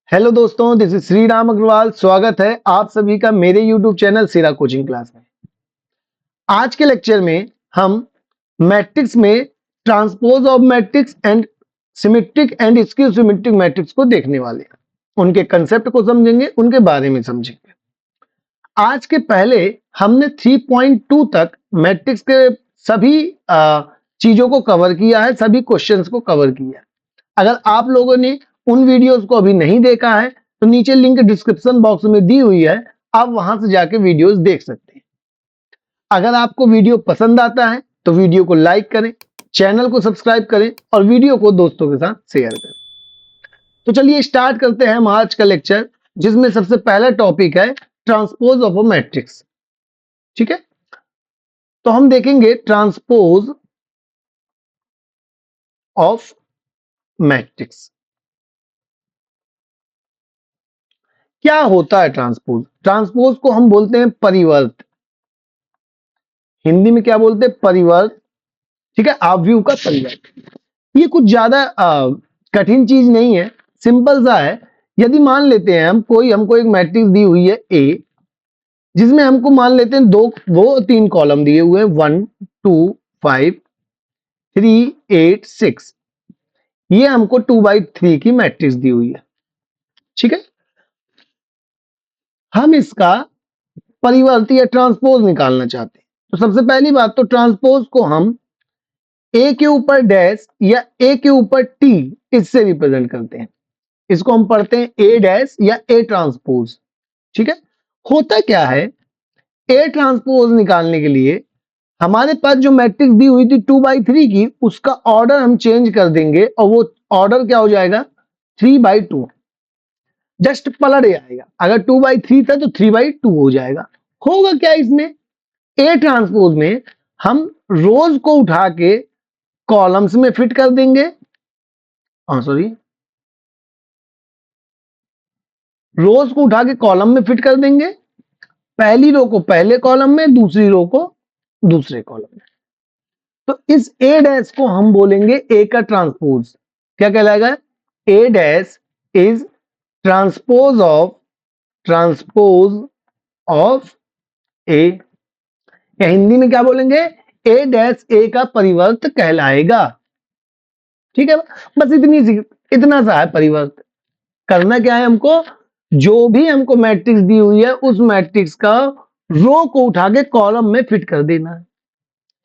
Hello दोस्तों, this is Shri Ram Agarwal. स्वागत है आप सभी का मेरे यूट्यूब चैनल सिरा कोचिंग क्लास में। आज के लेक्चर में हम मैट्रिक्स में transpose of matrix and symmetric and skew symmetric matrix को देखने वाले हैं। उनके कंसेप्ट को समझेंगे, उनके बारे में समझेंगे। आज के पहले हमने 3.2 तक मैट्रिक्स के सभी चीजों को कवर किया है, सभी क्वेश्चंस को कवर किया है। अगर आप लोगों ने उन वीडियोस को अभी नहीं देखा है तो नीचे लिंक डिस्क्रिप्शन बॉक्स में दी हुई है, आप वहां से जाके वीडियोस देख सकते हैं। अगर आपको वीडियो पसंद आता है तो वीडियो को लाइक करें, चैनल को सब्सक्राइब करें और वीडियो को दोस्तों के साथ शेयर करें। तो चलिए स्टार्ट करते हैं हम आज का लेक्चर, जिसमें सबसे पहला टॉपिक है ट्रांसपोज ऑफ अ मैट्रिक्स। ठीक है, तो हम देखेंगे ट्रांसपोज ऑफ मैट्रिक्स। क्या होता है ट्रांसपोज? ट्रांसपोज को हम बोलते हैं परिवर्त। हिंदी में क्या बोलते हैं? परिवर्त। ठीक है, आव्यूह का परिवर्त। ये कुछ ज्यादा कठिन चीज नहीं है, सिंपल सा है। यदि मान लेते हैं हमको एक मैट्रिक्स दी हुई है ए, जिसमें हमको मान लेते हैं वो तीन कॉलम दिए हुए हैं, 1 2 5 3 8 6। ये हमको 2/3 की मैट्रिक्स दी हुई है। ठीक है, हम इसका परिवर्त या ट्रांसपोज निकालना चाहते हैं। तो सबसे पहली बात, तो ट्रांसपोज को हम ए के ऊपर डैश या ए के ऊपर टी, इससे रिप्रेजेंट करते हैं। इसको हम पढ़ते हैं ए डैश या ए ट्रांसपोज। ठीक है, होता क्या है, ए ट्रांसपोज निकालने के लिए हमारे पास जो मैट्रिक्स दी हुई थी 2/3 की, उसका ऑर्डर हम चेंज कर देंगे और वो ऑर्डर क्या हो जाएगा? 3/2। जस्ट पलट जाएगा। अगर 2/3 था तो 3/2 हो जाएगा। होगा क्या इसमें? ए ट्रांसपोज में हम रोज को उठा के कॉलम्स में फिट कर देंगे। सॉरी, रोज को उठा के कॉलम में फिट कर देंगे। पहली रो को पहले कॉलम में, दूसरी रो को दूसरे कॉलम में। तो इस ए डैश को हम बोलेंगे ए का ट्रांसपोज। क्या कहलाएगा? ए डैश इज ट्रांसपोज ऑफ ए, या हिंदी में क्या बोलेंगे? ए डैश ए का परिवर्त कहलाएगा। ठीक है, बस इतना सा है परिवर्त। करना क्या है हमको? जो भी हमको मैट्रिक्स दी हुई है उस मैट्रिक्स का रो को उठा के कॉलम में फिट कर देना है।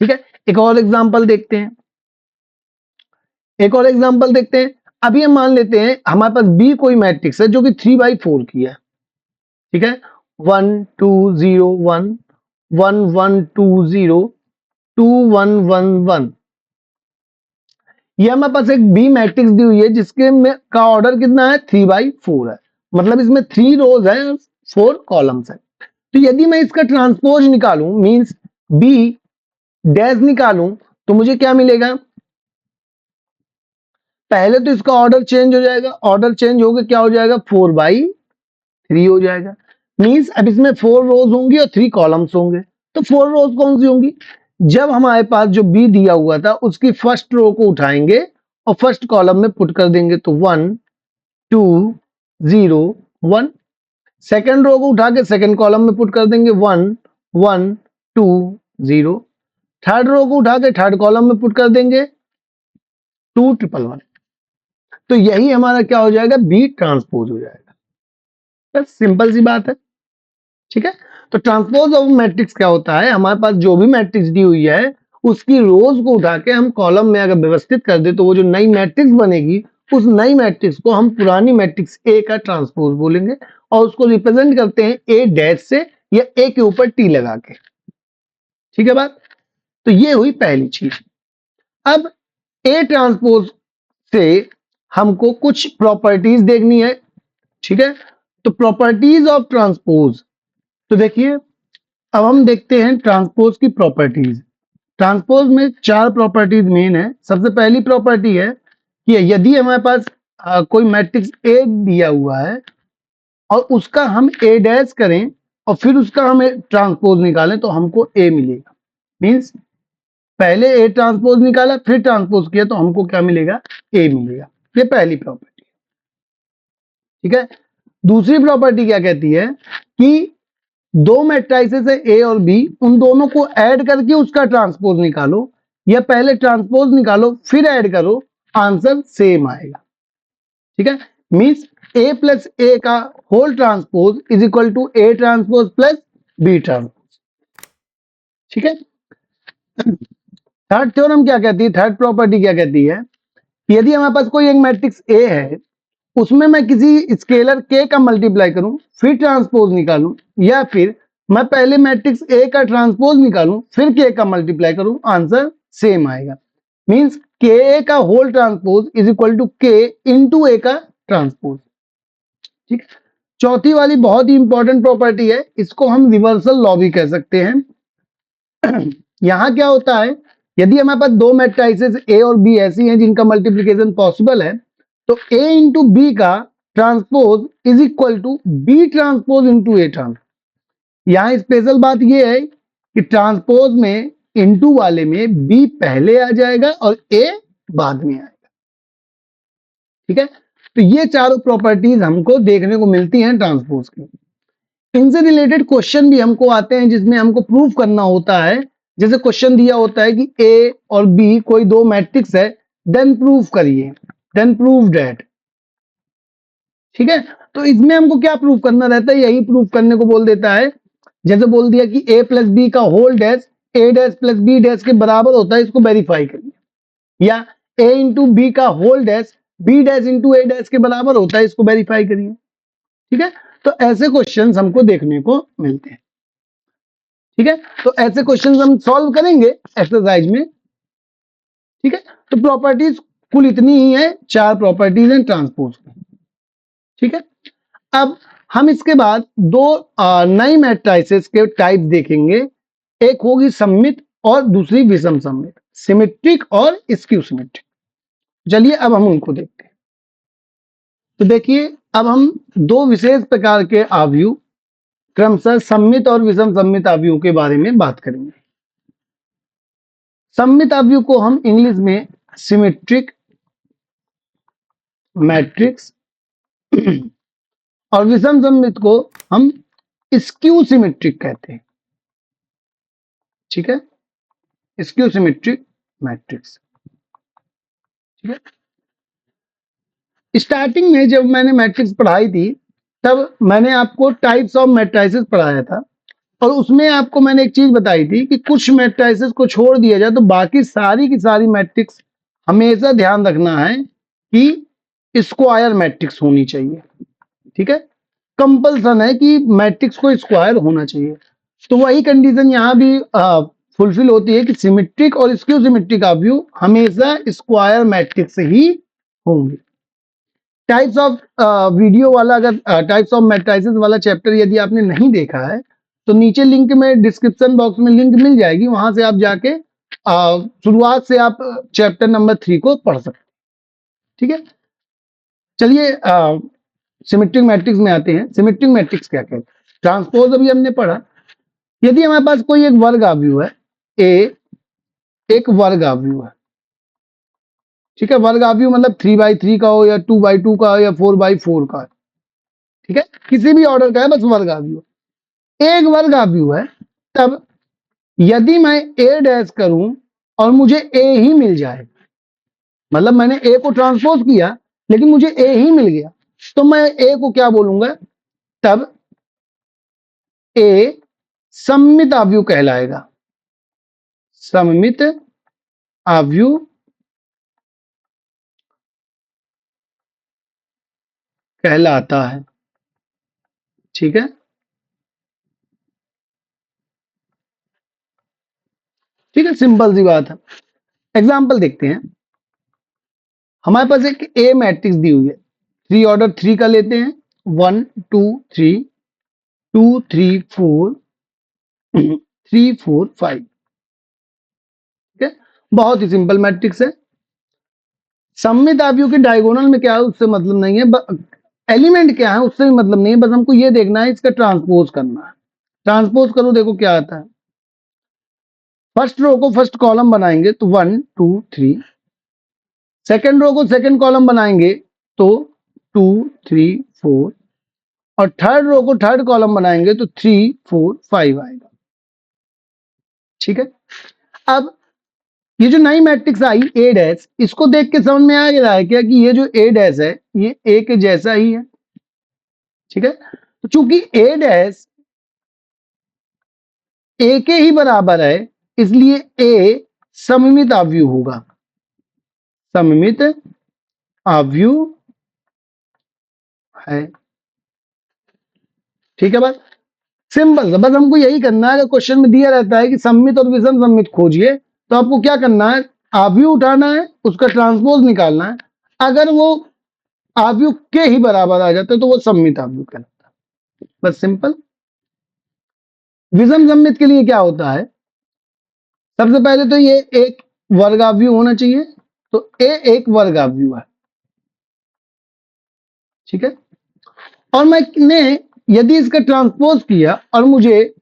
ठीक है, एक और एग्जांपल देखते हैं। अभी हम मान लेते हैं हमारे पास बी कोई मैट्रिक्स है जो कि 3/4 की है। ठीक है, 1 2 0 1 1 1 2 0 2 1 1 1। ये हमारे पास एक बी मैट्रिक्स दी हुई है जिसके में का ऑर्डर कितना है? 3/4 है। मतलब इसमें 3 रोज है, 4 कॉलम्स है। तो यदि मैं इसका ट्रांसपोज निकालूं, मींस बी डैश निकालूं, तो मुझे क्या मिलेगा? पहले तो इसका ऑर्डर चेंज हो जाएगा। ऑर्डर चेंज होकर क्या हो जाएगा? 4/3 हो जाएगा। मींस अब इसमें 4 रोज होंगी और 3 कॉलम्स होंगे। तो 4 रोज कौन सी होंगी? जब हमारे पास जो बी दिया हुआ था उसकी फर्स्ट रो को उठाएंगे और फर्स्ट कॉलम में पुट कर देंगे, तो 1 2 0 1। सेकेंड रो को उठा के सेकेंड कॉलम में पुट कर देंगे, 1 1 2 0। थर्ड रो को उठा के थर्ड कॉलम में पुट कर देंगे, 2 1 1। तो यही हमारा क्या हो जाएगा? बी ट्रांसपोज हो जाएगा। बस सिंपल सी बात है। ठीक है, तो ट्रांसपोज ऑफ मैट्रिक्स क्या होता है? हमारे पास जो भी मैट्रिक्स दी हुई है उसकी रोज को उठा के हम कॉलम में अगर व्यवस्थित कर दे तो वो जो नई मैट्रिक्स बनेगी, उस नई मैट्रिक्स को हम पुरानी मैट्रिक्स ए का ट्रांसपोज बोलेंगे और उसको रिप्रेजेंट करते हैं ए डैश से या ए के ऊपर टी लगा के। ठीक है बात? तो ये हुई पहली चीज। अब ए ट्रांसपोज से हमको कुछ प्रॉपर्टीज देखनी है। ठीक है, तो प्रॉपर्टीज ऑफ ट्रांसपोज, तो देखिए अब हम देखते हैं ट्रांसपोज की प्रॉपर्टीज। ट्रांसपोज में 4 प्रॉपर्टीज मेन है। सबसे पहली प्रॉपर्टी है कि यदि हमारे पास कोई मैट्रिक्स ए दिया हुआ है और उसका हम ए डैश करें और फिर उसका हम ट्रांसपोज निकालें तो हमको ए मिलेगा। मींस पहले ए ट्रांसपोज निकाला फिर ट्रांसपोज किया तो हमको क्या मिलेगा? ए मिलेगा। ये पहली प्रॉपर्टी। ठीक है। दूसरी प्रॉपर्टी क्या कहती है कि दो मैट्रिसेस है ए और बी, उन दोनों को ऐड करके उसका ट्रांसपोज निकालो, या पहले ट्रांसपोज निकालो फिर ऐड करो, आंसर सेम आएगा। ठीक है, मींस ए प्लस ए का whole transpose is equal to A transpose plus B transpose. ठीक है। थर्ड थ्योरम क्या कहती है, थर्ड प्रॉपर्टी क्या कहती है, यदि हमारे पास कोई एक मैट्रिक्स ए है, उसमें मैं किसी स्केलर के का मल्टीप्लाई करूं फिर ट्रांसपोज निकालूं, या फिर मैं पहले मैट्रिक्स ए का ट्रांसपोज निकालूं फिर के का मल्टीप्लाई करूं, आंसर सेम आएगा। मींस के ए का whole transpose is equal to K into A का ट्रांसपोज। ठीक है। चौथी वाली बहुत ही इंपॉर्टेंट प्रॉपर्टी है, इसको हम रिवर्सल लॉ भी कह सकते हैं। यहां क्या होता है, यदि हमारे पास दो मैट्रिसेस ए और बी ऐसी हैं जिनका मल्टीप्लिकेशन पॉसिबल है, तो ए इंटू बी का transpose is equal to B transpose into A transpose. यहां स्पेशल बात यह है कि ट्रांसपोज में इंटू वाले में बी पहले आ जाएगा और ए बाद में आएगा। ठीक है, तो ये चारों प्रॉपर्टीज हमको देखने को मिलती हैं ट्रांसपोज की। इनसे रिलेटेड क्वेश्चन भी हमको आते हैं जिसमें हमको प्रूफ करना होता है। जैसे क्वेश्चन दिया होता है कि ए और बी कोई दो मैट्रिक्स है, देन प्रूफ करिए, देन प्रूव दैट। ठीक है, तो इसमें हमको क्या प्रूफ करना रहता है, यही प्रूफ करने को बोल देता है। जैसे बोल दिया कि ए प्लस बी का whole dash A dash plus B dash के बराबर होता है, इसको वेरीफाई करिए। या ए इंटू बी का whole dash B dash into A dash के बराबर होता है, इसको वेरीफाई करिए। ठीक है, तो ऐसे क्वेश्चंस हमको देखने को मिलते हैं। ठीक है, तो ऐसे क्वेश्चंस हम सॉल्व करेंगे एक्सरसाइज में। ठीक है, तो प्रॉपर्टीज कुल इतनी ही है, चार प्रॉपर्टीज हैं ट्रांसपोज की। ठीक है, अब हम इसके बाद दो नई मैट्रिसेस के टाइप देखेंगे। एक होगी सममित और दूसरी विषम सममित, सिमेट्रिक और स्क्यू सिमेट्रिक। चलिए अब हम उनको देखते हैं। तो देखिए, अब हम दो विशेष प्रकार के आव्यूह, क्रमशः सममित और विषम सममित आव्यूह के बारे में बात करेंगे। सममित आव्यूह को हम इंग्लिश में सिमेट्रिक मैट्रिक्स और विषम सममित को हम स्क्यू सिमेट्रिक कहते हैं। ठीक है, स्क्यू सिमेट्रिक मैट्रिक्स। ठीक है, स्टार्टिंग में जब मैंने मैट्रिक्स पढ़ाई थी तब मैंने आपको टाइप्स ऑफ मैट्रिसेस पढ़ाया था, और उसमें आपको मैंने एक चीज बताई थी कि कुछ मैट्रिसेस को छोड़ दिया जाए तो बाकी सारी की सारी मैट्रिक्स हमेशा ध्यान रखना है कि स्क्वायर मैट्रिक्स होनी चाहिए। ठीक है, कंपल्सन है कि मैट्रिक्स को स्क्वायर होना चाहिए। तो वही कंडीशन यहाँ भी फुलफिल होती है कि सिमेट्रिक और स्क्यू सिमेट्रिक आव्यूह हमेशा स्क्वायर मैट्रिक्स ही होंगे। टाइप्स ऑफ वीडियो वाला, अगर टाइप्स ऑफ मैट्रिसेस वाला चैप्टर यदि आपने नहीं देखा है तो नीचे लिंक में, डिस्क्रिप्शन बॉक्स में लिंक मिल जाएगी, वहां से आप जाके शुरुआत से आप चैप्टर नंबर 3 को पढ़ सकते हैं। ठीक है, चलिए सिमेट्रिक मैट्रिक्स में आते हैं। सिमेट्रिक मैट्रिक्स क्या कहते हैं, ट्रांसपोज अभी हमने पढ़ा। यदि हमारे पास कोई एक वर्ग आव्यूह है, ए एक वर्ग आव्यूह है। ठीक है, वर्ग आव्यूह मतलब 3x3 का हो या 2x2 का हो या 4x4 का। ठीक है, किसी भी ऑर्डर का है, बस वर्ग आव्यूह। एक वर्ग आव्यूह है, तब यदि मैं ए डैश करूं और मुझे ए ही मिल जाए, मतलब मैंने ए को ट्रांसपोज किया लेकिन मुझे ए ही मिल गया, तो मैं ए को क्या बोलूंगा, तब ए सममित आव्यूह कहलाएगा। सममित आव्यूह कहलाता है। ठीक है, ठीक है, सिंपल सी बात है। एग्जाम्पल देखते हैं। हमारे पास एक ए मैट्रिक्स दी हुई है, 3 ऑर्डर 3 का लेते हैं, 1 2 3 2 3 4 3 4 5। ठीक है, बहुत ही सिंपल मैट्रिक्स है। सममित आव्यूह के डायगोनल में क्या है उससे मतलब नहीं है, एलिमेंट क्या है उससे भी मतलब नहीं है, बस हमको ये देखना है, इसका ट्रांसपोज करना है। ट्रांसपोज करो, देखो क्या आता है। फर्स्ट रो को फर्स्ट कॉलम बनाएंगे तो 1 2 3, सेकेंड रो को सेकेंड कॉलम बनाएंगे तो 2 3 4 और थर्ड रो को थर्ड कॉलम बनाएंगे तो 3 4 5 आएगा। ठीक है, अब ये जो नई मैट्रिक्स आई ए डैश, इसको देख के समझ में आ रहा है क्या कि ये जो ए डैश है ये ए के जैसा ही है। ठीक है, तो चूंकि ए डैश ए के ही बराबर है इसलिए ए सममित आव्यूह होगा, सममित आव्यूह है। ठीक है, बात सिंपल है, बस हमको यही करना है। अगर क्वेश्चन में दिया रहता है कि सममित और विषम सममित खोजिए तो आपको क्या करना है, आव्यूह उठाना है, उसका ट्रांसपोज निकालना है। अगर वो आव्यूह के ही बराबर आ जाता है तो वो सममित आव्यूह कहलाता है। बस सिंपल। विषम सममित के लिए क्या होता है, सबसे पहले तो ये एक वर्गाव्यूह होना चाहिए, तो ए एक वर्गाव्यूह है। ठीक है, और मैंने यदि इसका ट्रांसपोज किया और मुझे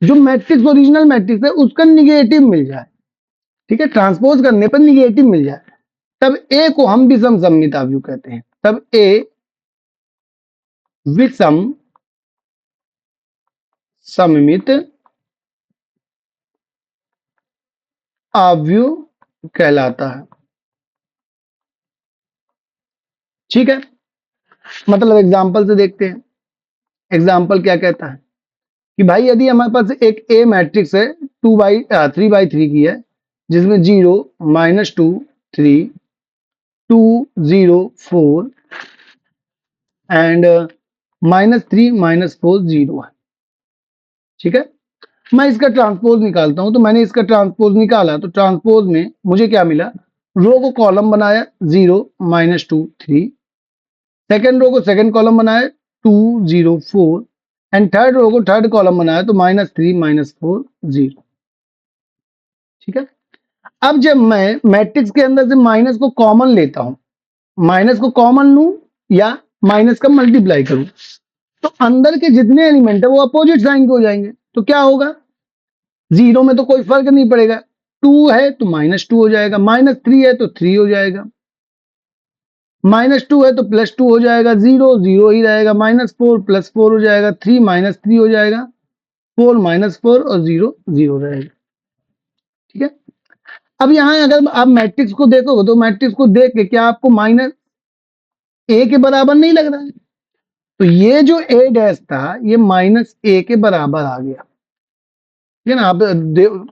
जो मैट्रिक्स ओरिजिनल मैट्रिक्स है उसका निगेटिव मिल जाए, ठीक है, ट्रांसपोज करने पर निगेटिव मिल जाए, तब ए को हम विषम सममित आव्यूह कहते हैं। तब ए विषम सममित आव्यूह कहलाता है। ठीक है, मतलब एग्जांपल से देखते हैं। एग्जांपल क्या कहता है कि भाई यदि हमारे पास एक ए मैट्रिक्स है 3 by 3 की है, जिसमें 0 -2 3 2 0 4 एंड -3 -4 0 है। ठीक है, मैं इसका ट्रांसपोज निकालता हूं, तो मैंने इसका ट्रांसपोज निकाला तो ट्रांसपोज में मुझे क्या मिला, रो को कॉलम बनाया 0 -2 3, सेकेंड रो को सेकेंड कॉलम बनाया 2 0 4 एंड थर्ड रो को थर्ड कॉलम बनाया तो -3 -4 0। ठीक है, अब जब मैं मैट्रिक्स के अंदर से माइनस को कॉमन लेता हूं, माइनस को कॉमन लूं या माइनस का मल्टीप्लाई करूं, तो अंदर के जितने एलिमेंट है वो अपोजिट साइन के हो जाएंगे। तो क्या होगा, 0 में तो कोई फर्क नहीं पड़ेगा, 2 है तो -2 हो जाएगा, -3 है तो 3 हो जाएगा, -2 है तो +2 हो जाएगा, 0 0 ही रहेगा, -4 +4 हो जाएगा, 3 -3 हो जाएगा, 4 -4 और 0 0 रहेगा। ठीक है, अब यहां अगर आप मैट्रिक्स को देखोगे तो मैट्रिक्स को देख के क्या आपको माइनस ए के बराबर नहीं लग रहा है, तो ये जो ए डैश था ये -a के बराबर आ गया। ठीक है ना, आप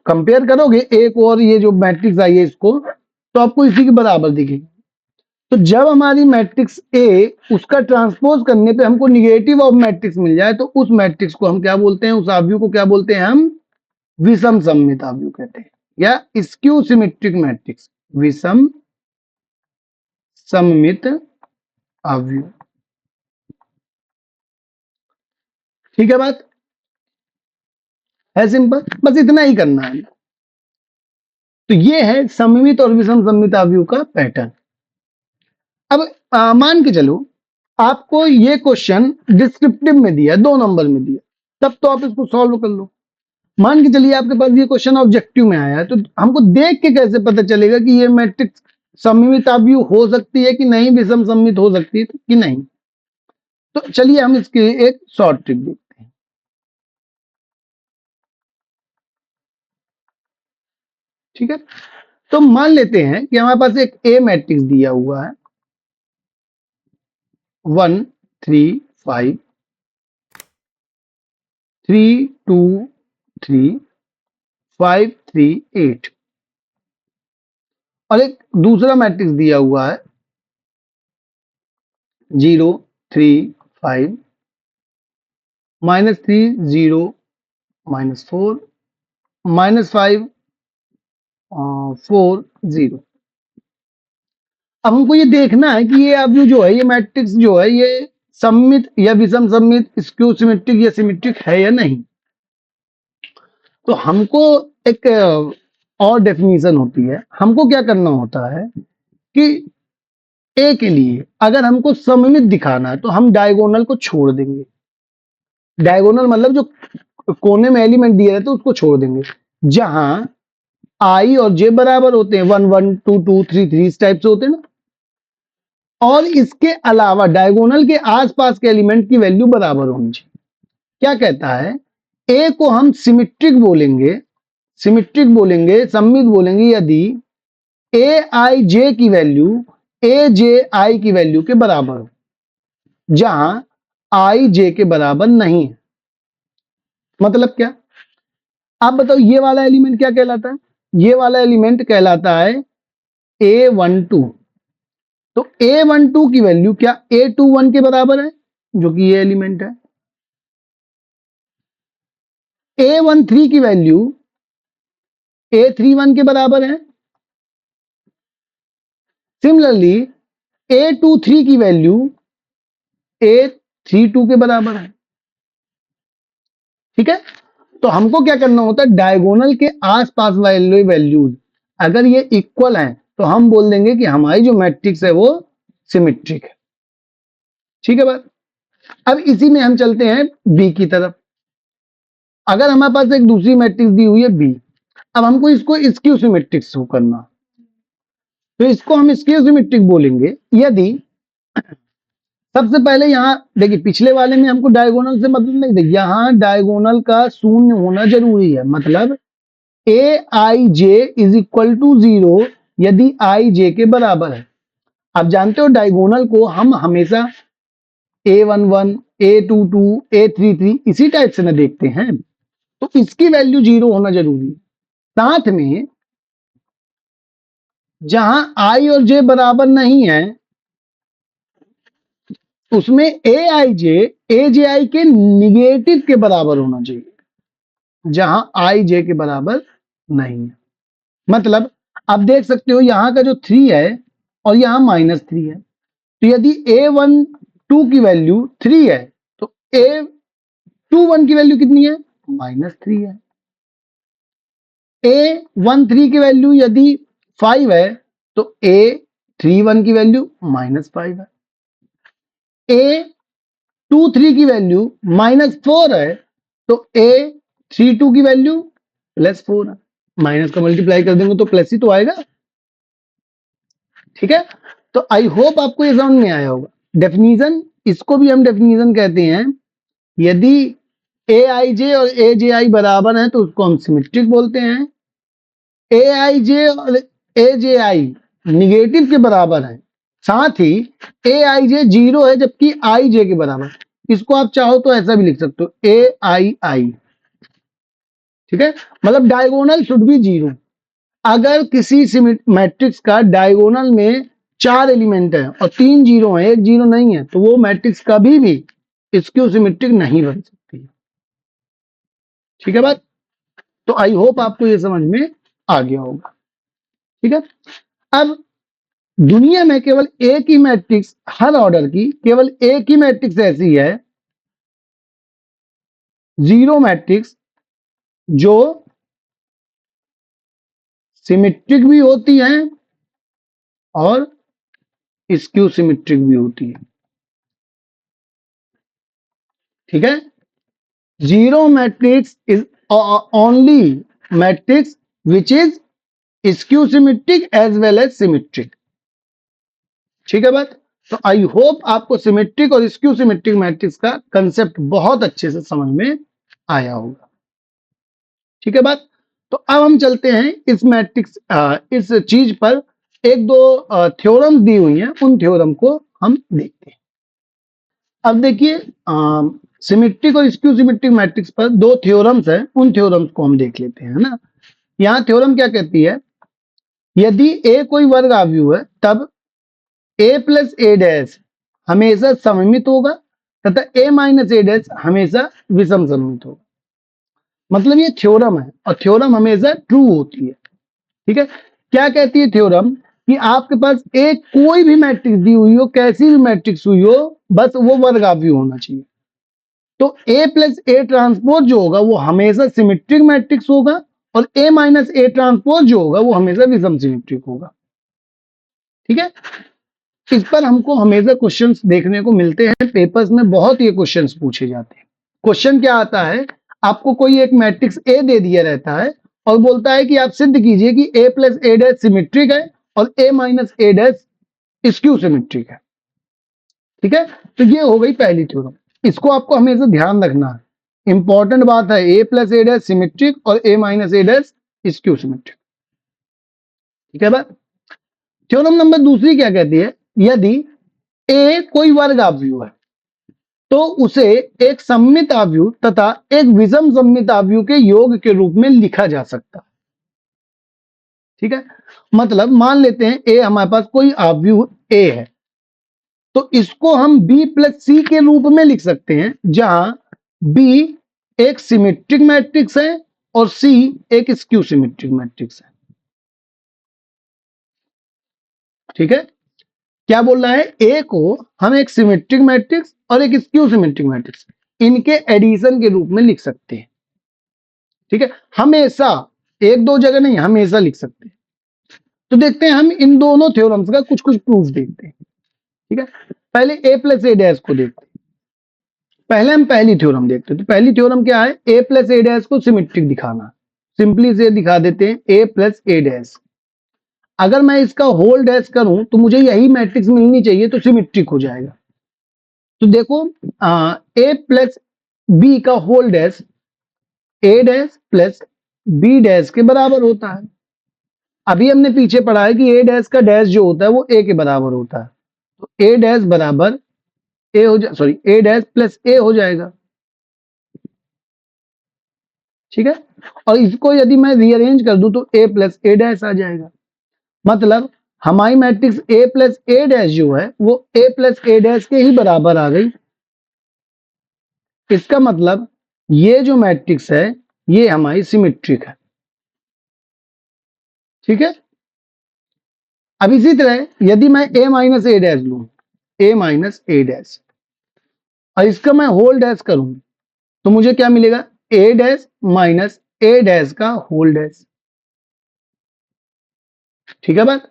कंपेयर करोगे ए को और ये जो मैट्रिक्स आई है इसको, तो आपको इसी के बराबर दिखेगी। तो जब हमारी मैट्रिक्स ए उसका ट्रांसपोज करने पे हमको निगेटिव ऑफ मैट्रिक्स मिल जाए तो उस मैट्रिक्स को हम क्या बोलते हैं, उस आव्यूह को क्या बोलते हैं, हम विषम सममित आव्यूह कहते हैं या स्क्यू सिमेट्रिक मैट्रिक्स, विषम सममित आव्यूह। ठीक है, बात है सिंपल, बस इतना ही करना है। तो ये है सममित और विषम सममित आव्यूह का पैटर्न। अब मान के चलो आपको ये क्वेश्चन डिस्क्रिप्टिव में दिया, 2 नंबर में दिया, तब तो आप इसको सॉल्व कर लो। मान के चलिए आपके पास ये क्वेश्चन ऑब्जेक्टिव में आया है, तो हमको देख के कैसे पता चलेगा कि ये मैट्रिक्स सममित आव्यूह हो सकती है कि नहीं, विषम सममित हो सकती है कि नहीं। तो चलिए हम इसके एक शॉर्ट ट्रिक देखते हैं। ठीक है, तो मान लेते हैं कि हमारे पास एक ए मैट्रिक्स दिया हुआ है 1 3 5 3 2 3 5 3 8 और एक दूसरा मैट्रिक्स दिया हुआ है 0 3 5 -3 0 -4 -5 4 0। अब हमको ये देखना है कि ये आव्यूह जो है, ये मैट्रिक्स जो है, ये सममित या विषम सममित, स्क्यू सिमेट्रिक या सिमेट्रिक है या नहीं। तो हमको एक और डेफिनेशन होती है, हमको क्या करना होता है कि ए के लिए अगर हमको सममित दिखाना है तो हम डायगोनल को छोड़ देंगे। डायगोनल मतलब जो कोने में एलिमेंट दिए रहते हैं उसको छोड़ देंगे, जहां आई और जे बराबर होते हैं, 1 1 2 2 3 3 इस टाइप से होते हैं ना। और इसके अलावा डायगोनल के आसपास के एलिमेंट की वैल्यू बराबर होनी चाहिए। क्या कहता है, ए को हम सिमिट्रिक बोलेंगे, सममित बोलेंगे यदि ए आई जे की वैल्यू ए जे आई की वैल्यू के बराबर हो, जहां आई जे के बराबर नहीं है। मतलब क्या, आप बताओ ये वाला एलिमेंट क्या कहलाता है? ये वाला एलिमेंट कहलाता है A12। तो A12 की वैल्यू क्या A21 के बराबर है, जो कि ये एलिमेंट है। A13 की वैल्यू A31 के बराबर है। सिमिलरली A23 की वैल्यू A32 के बराबर है। ठीक है, तो हमको क्या करना होता है, डायगोनल के आसपास वाले वैल्यूज अगर ये इक्वल हैं तो हम बोल देंगे कि हमारी जो मैट्रिक्स है वो सिमेट्रिक है। ठीक है बात। अब इसी में हम चलते हैं बी की तरफ। अगर हमारे पास एक दूसरी मैट्रिक्स दी हुई है बी, अब हमको इसको स्क्यू सिमेट्रिक शो करना, तो इसको हम स्क्यू सिमेट्रिक बोलेंगे यदि सबसे पहले यहां देखिए, पिछले वाले में हमको डायगोनल से मतलब नहीं, देखिए यहां डायगोनल का शून्य होना जरूरी है। मतलब ए आई जे इज इक्वल टू 0 यदि आई जे के बराबर है। आप जानते हो डायगोनल को हम हमेशा A11, A22, A33 इसी टाइप से ना देखते हैं, तो इसकी वैल्यू 0 होना जरूरी है। साथ में जहां आई और जे बराबर नहीं है उसमें ए आई जे ए जे आई के निगेटिव के बराबर होना चाहिए, जहां आई जे के बराबर नहीं है। मतलब आप देख सकते हो यहां का जो 3 है और यहां -3 है, तो यदि A12 की वैल्यू 3 है तो A21 की वैल्यू कितनी है, -3 है। A13 की वैल्यू यदि 5 है तो A31 की वैल्यू -5 है। A23 की वैल्यू -4 है तो A32 की वैल्यू +4 है। माइनस का मल्टीप्लाई कर देंगे तो प्लस ही तो आएगा। ठीक है, तो आई होप आपको ये समझ में आया होगा। डेफिनेशन, इसको भी हम डेफिनेशन कहते हैं। यदि ए आई जे और ए जे आई बराबर हैं तो उसको हम सिमेट्रिक बोलते हैं। ए आई जे और ए जे आई निगेटिव के बराबर है, साथ ही ए आई जे 0 है जबकि आई जे के बराबर। इसको आप चाहो तो ऐसा भी लिख सकते हो ए आई आई। ठीक है, मतलब डायगोनल शुड बी 0। अगर किसी मैट्रिक्स का डायगोनल में 4 एलिमेंट है और 3 जीरो है, 1 जीरो नहीं है, तो वो मैट्रिक्स कभी भी स्क्यू सिमेट्रिक नहीं बन सकती। ठीक है बात। तो आई होप आपको ये समझ में आ गया होगा। ठीक है, अब दुनिया में केवल एक ही मैट्रिक्स, हर ऑर्डर की केवल एक ही मैट्रिक्स ऐसी है, जीरो मैट्रिक्स, जो सिमेट्रिक भी होती है और स्क्यू सिमेट्रिक भी होती है। ठीक है, zero matrix is only matrix which is skew symmetric as well as symmetric. ठीक है बात। तो आई होप आपको सिमेट्रिक और स्क्यू सिमेट्रिक मैट्रिक्स का कंसेप्ट बहुत अच्छे से समझ में आया होगा। ठीक है बात। तो अब हम चलते हैं इस मैट्रिक्स, इस चीज पर एक दो थ्योरम दी हुई हैं, उन थ्योरम को हम देखते हैं। अब देखिए, सिमेट्रिक और स्क्यू सिमेट्रिक मैट्रिक्स पर दो थ्योरम्स हैं, उन थ्योरम्स को हम देख लेते हैं, है ना। यहां थ्योरम क्या कहती है, यदि ए कोई वर्ग आव्यूह है तब a प्लस ए डैश हमेशा सममित होगा तथा a माइनस ए डैश हमेशा विषम सममित होगा। मतलब ये थ्योरम है और थ्योरम हमेशा ट्रू होती है। ठीक है, क्या कहती है थ्योरम, कि आपके पास एक कोई भी मैट्रिक्स दी हुई हो, कैसी भी मैट्रिक्स हुई हो, बस वो वर्ग आव्यूह होना चाहिए। तो a प्लस ए ट्रांसपोज जो होगा वो हमेशा सिमेट्रिक मैट्रिक्स होगा और a माइनस ए ट्रांसपोज जो होगा वो हमेशा विषम सिमेट्रिक होगा। ठीक है, इस पर हमको हमेशा क्वेश्चंस देखने को मिलते हैं, पेपर्स में बहुत ये क्वेश्चंस पूछे जाते हैं। क्वेश्चन क्या आता है, आपको कोई एक मैट्रिक्स ए दे दिया रहता है और बोलता है कि आप सिद्ध कीजिए कि a plus A dash symmetric है और a minus A dash skew symmetric है। ठीक है, तो ये हो गई पहली थ्योरम। इसको आपको हमेशा ध्यान रखना है, इंपॉर्टेंट बात है, ए प्लस ए डैश सिमेट्रिक और ए माइनस ए डैश स्क्यू सिमेट्रिक। ठीक है बात। थ्योरम नंबर दूसरी क्या कहती है, यदि ए कोई वर्ग आव्यूह है तो उसे एक सममित आव्यूह तथा एक विषम सममित आव्यूह के योग के रूप में लिखा जा सकता है। ठीक है, मतलब मान लेते हैं ए हमारे पास कोई आव्यूह ए है, तो इसको हम बी प्लस सी के रूप में लिख सकते हैं, जहां बी एक सिमेट्रिक मैट्रिक्स है और सी एक स्क्यू सिमेट्रिक मैट्रिक्स है। ठीक है, क्या बोल रहा है, ए को हम एक सिमेट्रिक मैट्रिक्स और एक स्क्यू सिमेट्रिक मैट्रिक्स इनके एडिशन के रूप में लिख सकते हैं। ठीक है, हमेशा, एक दो जगह नहीं, हमेशा लिख सकते हैं। तो देखते हैं हम इन दोनों थ्योरम्स का कुछ कुछ प्रूफ देखते हैं। ठीक है, पहले ए प्लस ए डैश को देखते हैं। पहले हम पहली थ्योरम देखते हैं। तो पहली थ्योरम क्या है, ए प्लस ए डैश को सिमेट्रिक दिखाना। सिंपली से दिखा देते हैं, ए प्लस ए डैश, अगर मैं इसका होल डैश करूं तो मुझे यही मैट्रिक्स मिलनी चाहिए, तो सिमेट्रिक हो जाएगा। तो देखो, ए प्लस बी का whole dash A dash plus B dash के बराबर होता है। अभी हमने पीछे पढ़ा है कि ए डैश का डैश जो होता है वो ए के बराबर होता है, तो ए डैश बराबर ए हो जा सॉरी ए डैश प्लस ए हो जाएगा। ठीक है, और इसको यदि मैं रीअरेंज कर दूं तो ए प्लस ए डैश आ जाएगा। मतलब हमारी matrix A plus A dash जो है वो ए प्लस ए डैश के ही बराबर आ गई। इसका मतलब ये जो मैट्रिक्स है ये हमारी सिमेट्रिक है। ठीक है, अब इसी तरह यदि मैं ए माइनस ए डैश लूं, ए माइनस ए डैश, और इसका मैं होल डैश करूं तो मुझे क्या मिलेगा, ए डैश माइनस ए डैश का होल डैश। ठीक है बात।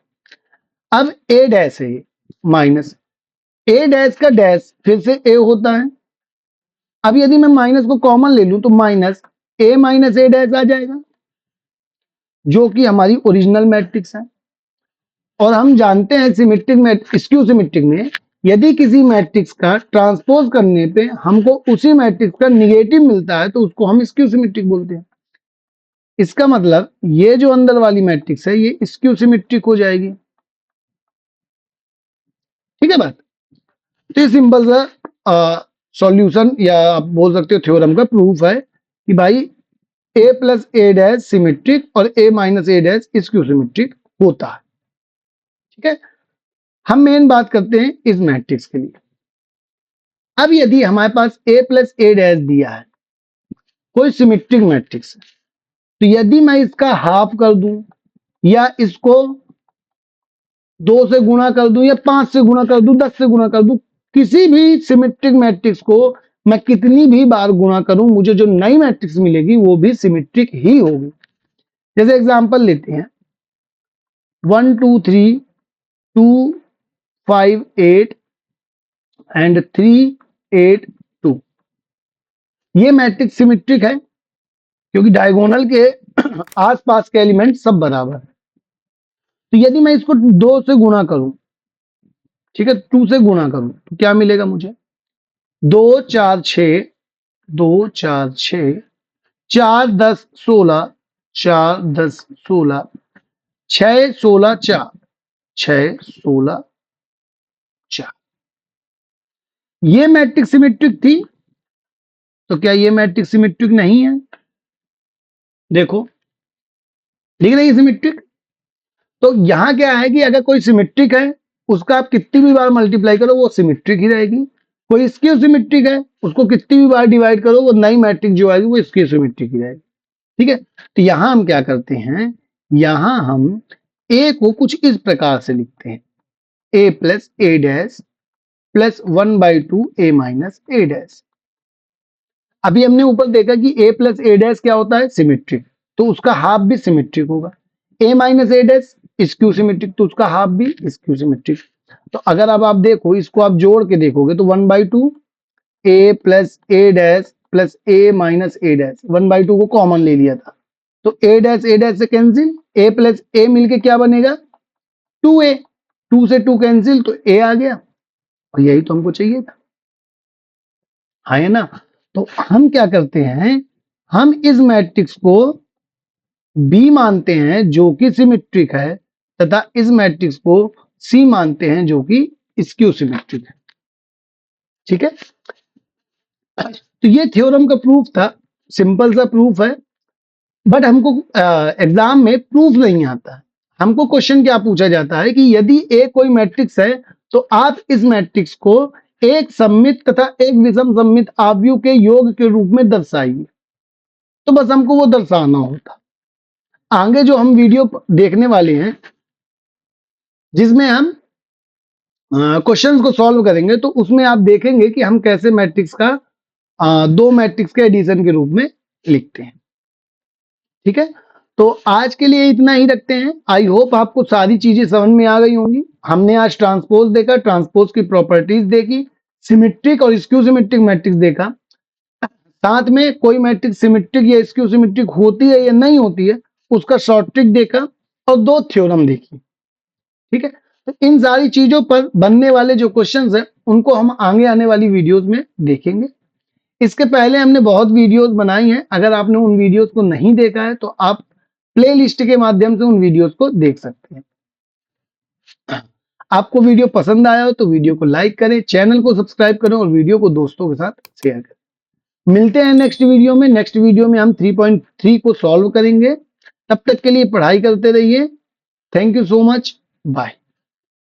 अब ए डैश है माइनस ए डैश का डैश फिर से ए होता है। अब यदि मैं माइनस को कॉमन ले लूं तो माइनस ए डैश आ जाएगा, जो कि हमारी ओरिजिनल मैट्रिक्स है। और हम जानते हैं सिमेट्रिक स्क्यू सिमेट्रिक में यदि किसी मैट्रिक्स का ट्रांसपोज करने पे हमको उसी मैट्रिक्स का निगेटिव मिलता है तो उसको हम स्क्यू सिमेट्रिक बोलते हैं। इसका मतलब ये जो अंदर वाली मैट्रिक्स है ये स्क्यू सिमेट्रिक हो जाएगी। ठीक है बात। तो ये सिंपल सा सॉल्यूशन या आप बोल सकते हो थ्योरम का प्रूफ है कि भाई ए प्लस ए डैश सिमेट्रिक और ए माइनस ए डैश स्क्यू सिमेट्रिक होता है। ठीक है, हम मेन बात करते हैं इस मैट्रिक्स के लिए। अब यदि हमारे पास ए प्लस ए डैश दिया है, कोई सिमेट्रिक मैट्रिक्स है, तो यदि मैं इसका हाफ कर दूं या इसको 2 से गुणा कर दूं या 5 से गुणा कर दूं, 10 से गुणा कर दूं, किसी भी सिमेट्रिक मैट्रिक्स को मैं कितनी भी बार गुणा करूं, मुझे जो नई मैट्रिक्स मिलेगी वो भी सिमेट्रिक ही होगी। जैसे एग्जांपल लेते हैं 1 2 3 2 5 8 एंड 3 8 2। ये मैट्रिक्स सिमेट्रिक है क्योंकि डायगोनल के आसपास के एलिमेंट सब बराबर है। तो यदि मैं इसको 2 से गुणा करूं, ठीक है, 2 से गुणा करूं तो क्या मिलेगा मुझे, 2 4 6 2 4 6 4 10 16 4 10 16 6 16 4 6 16 4। ये मैट्रिक्स सिमेट्रिक थी, तो क्या ये मैट्रिक्स सिमेट्रिक नहीं है? देखो लिख रही है सिमेट्रिक। तो यहां क्या है कि अगर कोई सिमेट्रिक है उसका आप कितनी भी बार मल्टीप्लाई करो वो सिमेट्रिक ही रहेगी। कोई स्क्यू सिमेट्रिक है उसको कितनी भी बार डिवाइड करो वो नई मैट्रिक जो आएगी वो स्क्यू सिमेट्रिक ही रहेगी। ठीक है, तो यहां हम क्या करते हैं, यहां हम ए को कुछ इस प्रकार से लिखते हैं, ए प्लस ए डैश प्लस 1/2 ए माइनस ए डैश। अभी हमने ऊपर देखा कि ए प्लस ए डैश क्या होता है, सिमेट्रिक, तो उसका हाफ भी सिमेट्रिक होगा। ए माइनस ए डैश स्क्यू सिमेट्रिक, तो उसका हाफ भी स्क्यू सिमेट्रिक। तो अगर अब आप देखो इसको आप जोड़ के देखोगे तो 1/2 ए प्लस ए डैश प्लस ए माइनस ए डैश, 1/2 को कॉमन ले लिया था तो ए डैश से कैंसिल, ए प्लस ए मिलके क्या बनेगा 2a, 2 से 2 कैंसिल तो a आ गया और यही तो हमको चाहिए था, है ना। तो हम क्या करते हैं, हम इस मैट्रिक्स को बी मानते हैं जो कि सिमेट्रिक है, तथा इस मैट्रिक्स को सी मानते हैं जो कि स्क्यू सिमेट्रिक है। ठीक है, तो ये थ्योरम का प्रूफ था, सिंपल सा प्रूफ है। बट हमको एग्जाम में प्रूफ नहीं आता। हमको क्वेश्चन क्या पूछा जाता है कि यदि ए कोई मैट्रिक्स है तो आप इस मैट्रिक्स को एक सममित तथा एक विषम सममित आव्यूह के योग के रूप में दर्शाइए। तो बस हमको वो दर्शाना होता। आगे जो हम वीडियो देखने वाले हैं जिसमें हम क्वेश्चंस को सॉल्व करेंगे, तो उसमें आप देखेंगे कि हम कैसे मैट्रिक्स का दो मैट्रिक्स के एडिशन के रूप में लिखते हैं। ठीक है, तो आज के लिए इतना ही रखते हैं। आई होप आपको सारी चीजें समझ में आ गई होंगी। हमने आज ट्रांसपोज देखा, ट्रांसपोज की प्रॉपर्टीज देखी, सिमेट्रिक और स्क्यू सिमेट्रिक मैट्रिक्स देखा, साथ में कोई मैट्रिक्स सिमेट्रिक या स्क्यू सिमेट्रिक होती है या नहीं होती है उसका शॉर्ट ट्रिक देखा, और दो थ्योरम देखी। ठीक है, तो इन सारी चीजों पर बनने वाले जो क्वेश्चंस हैं उनको हम आगे आने वाली वीडियोस में देखेंगे। इसके पहले हमने बहुत वीडियोस बनाई हैं, अगर आपने उन वीडियोस को नहीं देखा है तो आप प्लेलिस्ट के माध्यम से उन वीडियोस को देख सकते हैं। आपको वीडियो पसंद आया हो तो वीडियो को लाइक करें, चैनल को सब्सक्राइब करें और वीडियो को दोस्तों के साथ शेयर करें। मिलते हैं नेक्स्ट वीडियो में। नेक्स्ट वीडियो में हम 3.3 को सॉल्व करेंगे। तब तक के लिए पढ़ाई करते रहिए। Thank you so much, bye.